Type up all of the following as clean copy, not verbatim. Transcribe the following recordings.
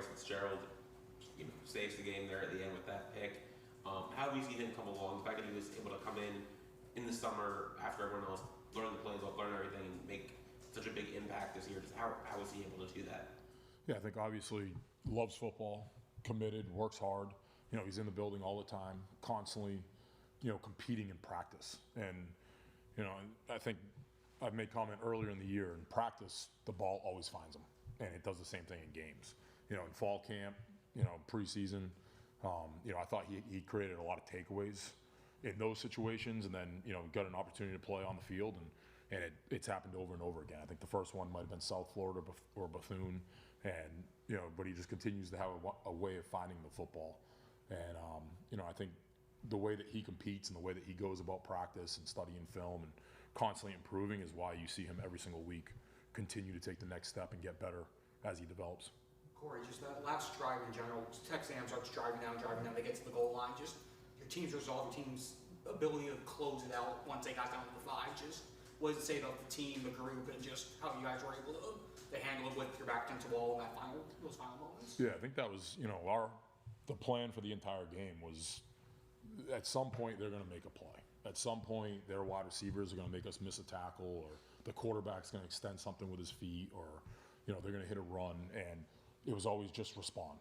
Bryce Fitzgerald, saves the game there at the end with that pick. How have you seen him come along? The fact that he was able to come in the summer after everyone else learn the playbook, learn everything, and make such a big impact this year. Just how was he able to do that? Yeah, I think obviously loves football, committed, works hard. He's in the building all the time, constantly, competing in practice. And, I think I've made comment earlier in the year, in practice, the ball always finds him. And it does the same thing in games. In fall camp, preseason, I thought he created a lot of takeaways in those situations, and then got an opportunity to play on the field, and it's happened over and over again. I think the first one might have been South Florida or Bethune, and but he just continues to have a way of finding the football, and I think the way that he competes and the way that he goes about practice and studying film and constantly improving is why you see him every single week continue to take the next step and get better as he develops. Corey, just that last drive in general, Texas starts driving down, they get to the goal line, just your team's resolve, your team's ability to close it out once they got down to the 5, just what does it say about the team, the group, and just how you guys were able to handle it with your back against the wall in those final moments? Yeah, I think that was, the plan for the entire game was at some point they're going to make a play. At some point their wide receivers are going to make us miss a tackle, or the quarterback's going to extend something with his feet, or, they're going to hit a run, and it was always just respond.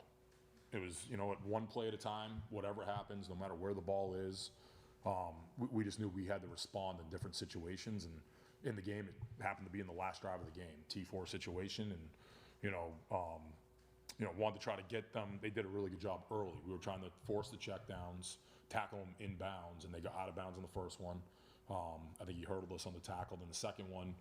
It was, at one play at a time, whatever happens, no matter where the ball is, we just knew we had to respond in different situations. And in the game, it happened to be in the last drive of the game, T4 situation, and wanted to try to get them. They did a really good job early. We were trying to force the checkdowns, tackle them in bounds, and they got out of bounds on the first one. I think he hurdled us on the tackle. Then the second one,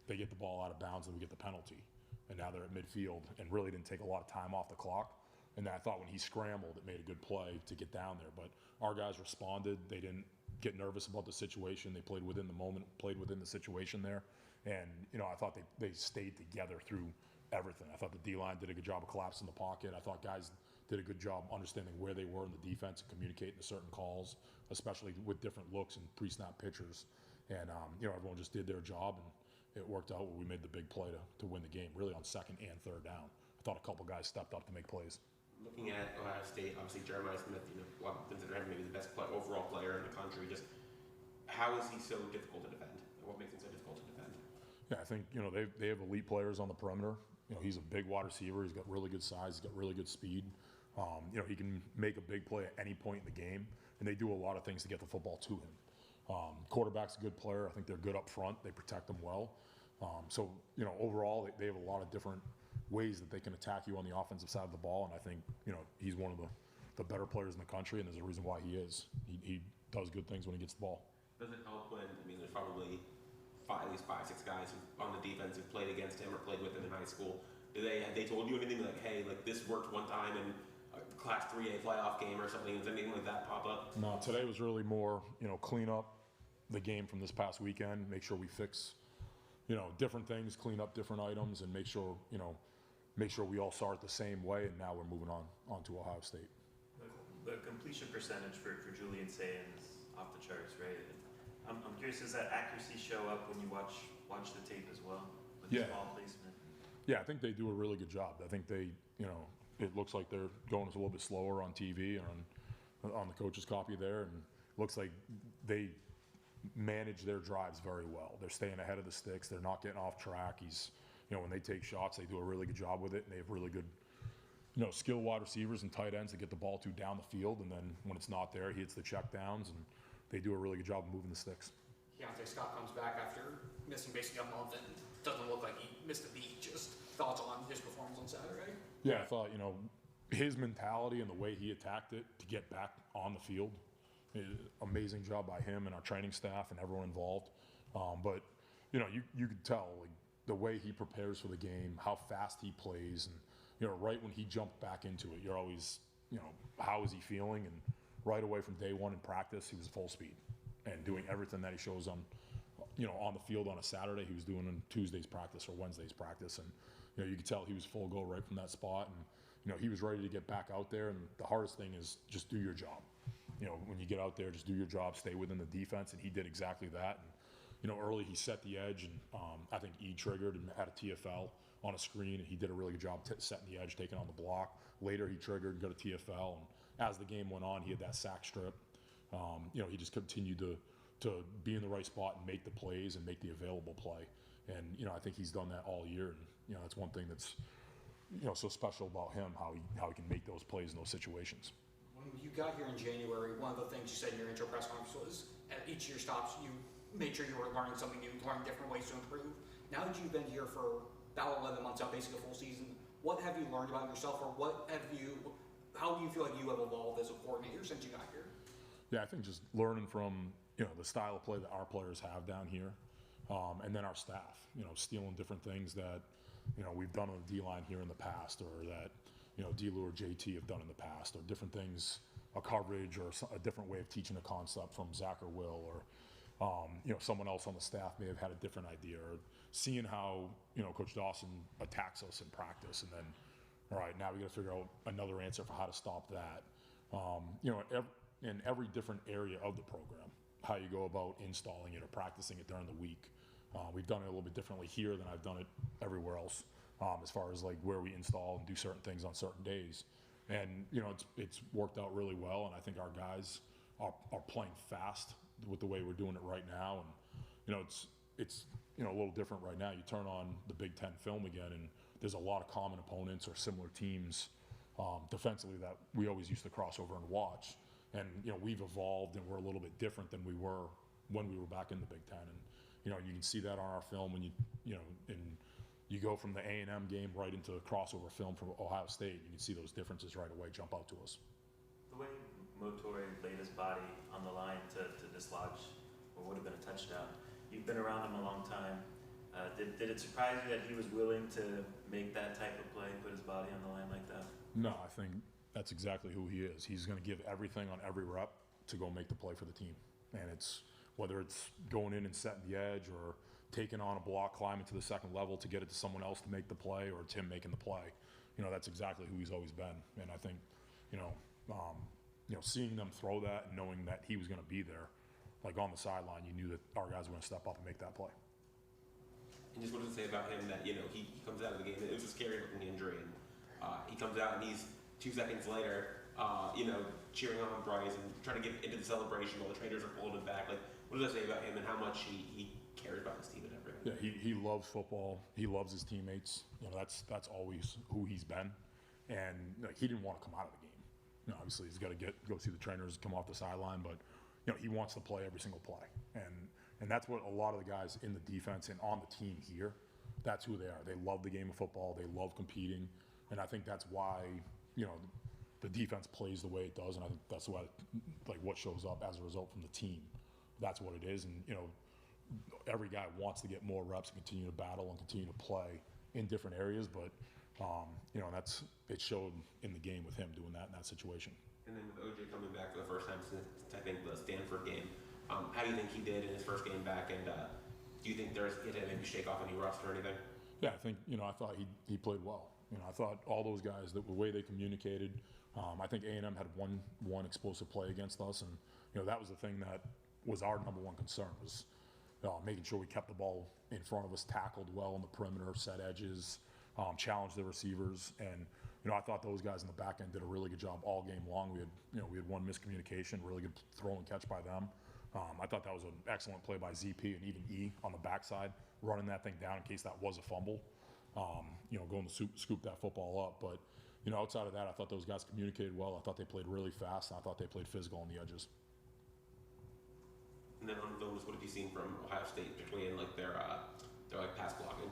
they get the ball out of bounds, and we get the penalty. And now they're at midfield and really didn't take a lot of time off the clock. And I thought when he scrambled, it made a good play to get down there. But our guys responded. They didn't get nervous about the situation. They played within the moment, played within the situation there. And, I thought they stayed together through everything. I thought the D-line did a good job of collapsing the pocket. I thought guys did a good job understanding where they were in the defense and communicating to certain calls, especially with different looks and pre-snap pitchers. And, everyone just did their job, and it worked out where we made the big play to win the game, really on second and third down. I thought a couple guys stepped up to make plays. Looking at Ohio State, obviously Jeremiah Smith, a lot of consider him maybe the best overall player in the country. Just how is he so difficult to defend? What makes him so difficult to defend? Yeah, I think they have elite players on the perimeter. He's a big wide receiver. He's got really good size. He's got really good speed. He can make a big play at any point in the game, and they do a lot of things to get the football to him. Quarterback's a good player. I think they're good up front. They protect him well. So overall, they have a lot of different ways that they can attack you on the offensive side of the ball, and I think he's one of the better players in the country, and there's a reason why he is. He does good things when he gets the ball. Does it help when there's probably at least 5-6 guys on the defense who've played against him or played with him in high school? Have they told you anything like, hey, like this worked one time in a Class 3A playoff game or something? Does anything like that pop up? No, today was really more clean up the game from this past weekend, make sure we fix different things, clean up different items, and make sure we all saw it the same way, and now we're moving on to Ohio State. The completion percentage for Julian Sayin is off the charts, right? I'm curious, does that accuracy show up when you watch the tape as well? With the ball placement? Yeah, I think they do a really good job. I think they, it looks like they're going a little bit slower on TV and on the coach's copy there, and it looks like they manage their drives very well. They're staying ahead of the sticks. They're not getting off track. When they take shots, they do a really good job with it, and they have really good, skilled wide receivers and tight ends to get the ball to down the field. And then when it's not there, he hits the check downs, and they do a really good job of moving the sticks. Keontae Scott comes back after missing basically a month, and doesn't look like he missed a beat. Just thoughts on his performance on Saturday? Yeah, I thought, his mentality and the way he attacked it to get back on the field, amazing job by him and our training staff and everyone involved. But you could tell, like, the way he prepares for the game, how fast he plays, and right when he jumped back into it, you're always how is he feeling? And right away from day one in practice, he was full speed and doing everything that he shows on the field on a Saturday. He was doing in Tuesday's practice or Wednesday's practice, and you could tell he was full go right from that spot, and he was ready to get back out there. And the hardest thing is just do your job. When you get out there, just do your job, stay within the defense, and he did exactly that. And early he set the edge, and I think E triggered and had a TFL on a screen, and he did a really good job setting the edge, taking on the block. Later he triggered and got a TFL, and as the game went on, he had that sack strip. He just continued to be in the right spot and make the plays and make the available play. And, I think he's done that all year, and, that's one thing that's, so special about him, how he can make those plays in those situations. When you got here in January, one of the things you said in your intro press conference was at each of your stops, you made sure you were learning something new, learning different ways to improve. Now that you've been here for about 11 months, now basically a full season, what have you learned about yourself, or how do you feel like you have evolved as a coordinator since you got here? Yeah, I think just learning from, the style of play that our players have down here, and then our staff, stealing different things that, we've done on the D-line here in the past, or that, D-Lou or JT have done in the past, or different things, a coverage, or a different way of teaching a concept from Zach or Will, or, someone else on the staff may have had a different idea, or seeing how, Coach Dawson attacks us in practice, and then, all right, now we got to figure out another answer for how to stop that. In every different area of the program, how you go about installing it or practicing it during the week. We've done it a little bit differently here than I've done it everywhere else, as far as like where we install and do certain things on certain days. And, it's worked out really well, and I think our guys are playing fast with the way we're doing it right now. And, it's a little different right now. You turn on the Big Ten film again, and there's a lot of common opponents or similar teams defensively that we always used to cross over and watch. And, we've evolved, and we're a little bit different than we were when we were back in the Big Ten. And, you can see that on our film when and you go from the A&M game right into the crossover film from Ohio State. You can see those differences right away jump out to us. The way Motori laid his body on the line to dislodge what would have been a touchdown, you've been around him a long time. Did it surprise you that he was willing to make that type of play, put his body on the line like that? No, I think that's exactly who he is. He's going to give everything on every rep to go make the play for the team. And it's whether it's going in and setting the edge, or taking on a block, climbing to the second level to get it to someone else to make the play, or it's him making the play. That's exactly who he's always been. And I think, seeing them throw that and knowing that he was going to be there, like on the sideline, you knew that our guys were going to step up and make that play. And just wanted to say about him that, he comes out of the game, it was a scary looking injury, and he comes out and he's 2 seconds later, cheering on Bryce and trying to get into the celebration while the trainers are pulling him back. Like, what does that say about him and how much he cares about his team and everything? Yeah, he loves football. He loves his teammates. That's always who he's been. And he didn't want to come out of the game. Obviously he's got to go see the trainers, come off the sideline, but he wants to play every single play. And that's what a lot of the guys in the defense and on the team here, that's who they are. They love the game of football. They love competing. And I think that's why, the defense plays the way it does. And I think that's why, what shows up as a result from the team. That's what it is. And, every guy wants to get more reps and continue to battle and continue to play in different areas. But, it showed in the game with him doing that in that situation. And then with OJ coming back for the first time since, I think, the Stanford game, how do you think he did in his first game back? And do you think he had to maybe shake off any rust or anything? Yeah, I think, I thought he played well. I thought all those guys, the way they communicated, I think A&M had one explosive play against us, and that was the thing that was our number one concern, was making sure we kept the ball in front of us, tackled well on the perimeter, set edges, challenged the receivers, and I thought those guys in the back end did a really good job all game long. We had one miscommunication, really good throw and catch by them. I thought that was an excellent play by ZP and even E on the backside, running that thing down in case that was a fumble. Going to scoop that football up. But, outside of that, I thought those guys communicated well. I thought they played really fast, and I thought they played physical on the edges. And then on those, what have you seen from Ohio State, particularly in their pass blocking?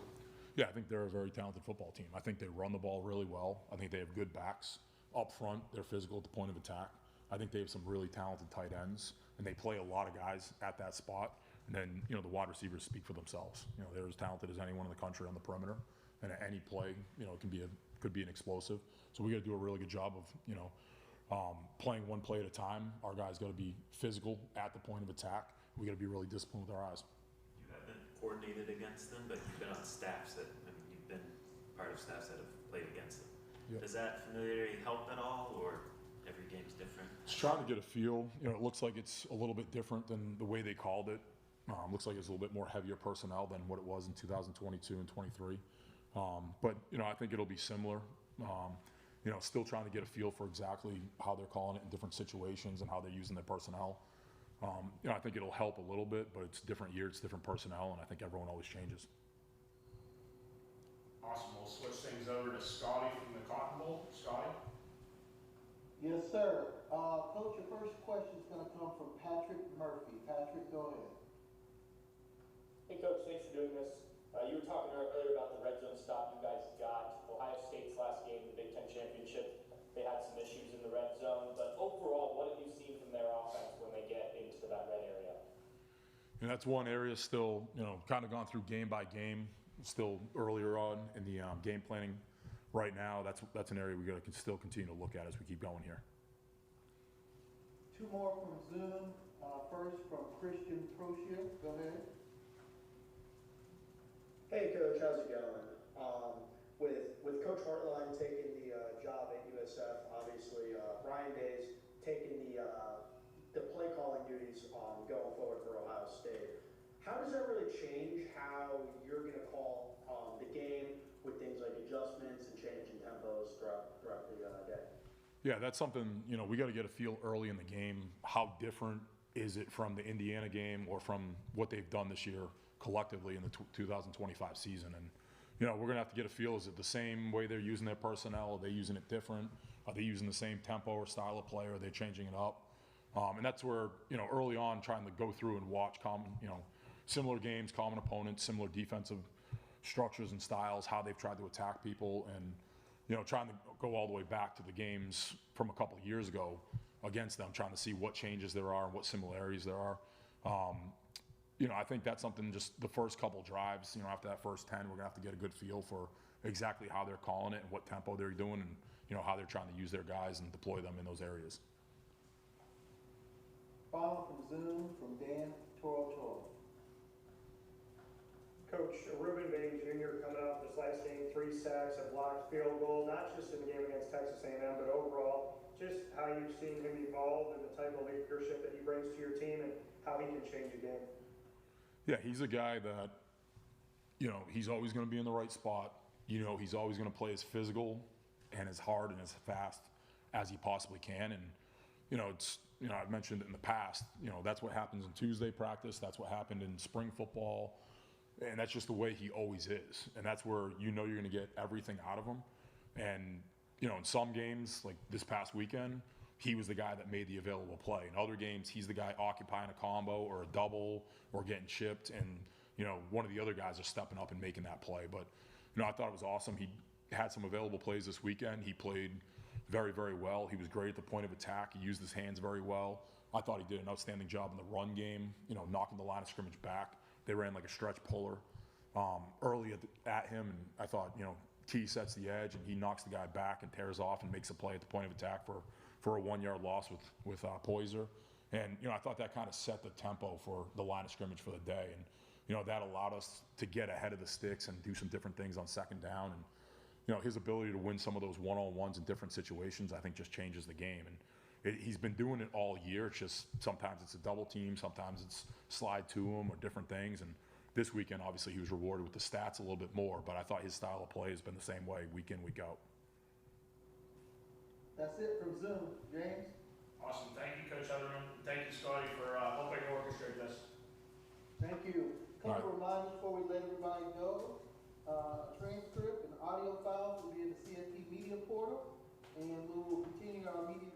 Yeah, I think they're a very talented football team. I think they run the ball really well. I think they have good backs up front. They're physical at the point of attack. I think they have some really talented tight ends, and they play a lot of guys at that spot. And then, the wide receivers speak for themselves. They're as talented as anyone in the country on the perimeter. And at any play, it could be an explosive. So we got to do a really good job of, playing one play at a time. Our guys got to be physical at the point of attack. We got to be really disciplined with our eyes. You haven't coordinated against them, but you've been on staffs you've been part of staffs that have played against them. Yep. Does that familiarity help at all, or every game's different? Just trying to get a feel. It looks like it's a little bit different than the way they called it Looks like it's a little bit more heavier personnel than what it was in 2022 and 23. But, I think it'll be similar. Still trying to get a feel for exactly how they're calling it in different situations and how they're using their personnel. I think it'll help a little bit, but it's a different year, it's different personnel, and I think everyone always changes. Awesome. We'll switch things over to Scotty from the Cotton Bowl. Scotty? Yes, sir. Coach, your first question is going to come from Patrick Murphy. Patrick, go ahead. Hey, Coach, thanks for doing this. You were talking earlier about the red zone stop you guys got. Ohio State's last game, the Big Ten Championship, they had some issues in the red zone. But overall, what have you seen from their offense when they get into that red area? And that's one area still, kind of gone through game by game, still earlier on in the game planning. Right now, that's an area we got to still continue to look at as we keep going here. Two more from Zoom. First from Christian Procia. Go ahead. Hey, Coach, how's it going? With Coach Hartline taking the job at USF, obviously Ryan Day's taking the play calling duties going forward for Ohio State. How does that really change how you're going to call the game with things like adjustments and changing tempos throughout the day? Yeah, that's something, we got to get a feel early in the game. How different is it from the Indiana game or from what they've done this year collectively in the 2025 season? And, we're going to have to get a feel. Is it the same way they're using their personnel? Are they using it different? Are they using the same tempo or style of play? Or are they changing it up? And that's where, early on trying to go through and watch similar games, common opponents, similar defensive structures and styles, how they've tried to attack people, and, trying to go all the way back to the games from a couple of years ago against them, trying to see what changes there are and what similarities there are. I think that's something, just the first couple drives, after that first 10, we're going to have to get a good feel for exactly how they're calling it and what tempo they're doing and, how they're trying to use their guys and deploy them in those areas. Follow from Zoom from Dan Toro. Coach, Ruben Bain Jr. coming off this last game, 3 sacks, a blocked field goal, not just in the game against Texas A&M, but overall, just how you've seen him evolve and the type of leadership that he brings to your team and how he can change a game. Yeah, he's a guy that, he's always going to be in the right spot. He's always going to play as physical and as hard and as fast as he possibly can. And, it's, I've mentioned it in the past, that's what happens in Tuesday practice. That's what happened in spring football. And that's just the way he always is. And that's where you're going to get everything out of him. And, in some games, like this past weekend, he was the guy that made the available play. In other games, he's the guy occupying a combo or a double or getting chipped. And, one of the other guys are stepping up and making that play. But, I thought it was awesome. He had some available plays this weekend. He played very, very well. He was great at the point of attack. He used his hands very well. I thought he did an outstanding job in the run game, knocking the line of scrimmage back. They ran like a stretch puller early at him, and I thought, T sets the edge, and he knocks the guy back and tears off and makes a play at the point of attack for a 1-yard loss with Poyser. And, I thought that kind of set the tempo for the line of scrimmage for the day. And, that allowed us to get ahead of the sticks and do some different things on second down. And, his ability to win some of those one-on-ones in different situations, I think just changes the game. And he's been doing it all year. It's just sometimes it's a double team, sometimes it's slide to him or different things. And this weekend, obviously, he was rewarded with the stats a little bit more, but I thought his style of play has been the same way week in, week out. That's it from Zoom. James? Awesome. Thank you, Coach Hetherman. Thank you, Scotty, for helping orchestrate this. Thank you. Couple reminders before we let everybody go. Transcript and audio files will be in the CFP Media Portal, and we will continue our media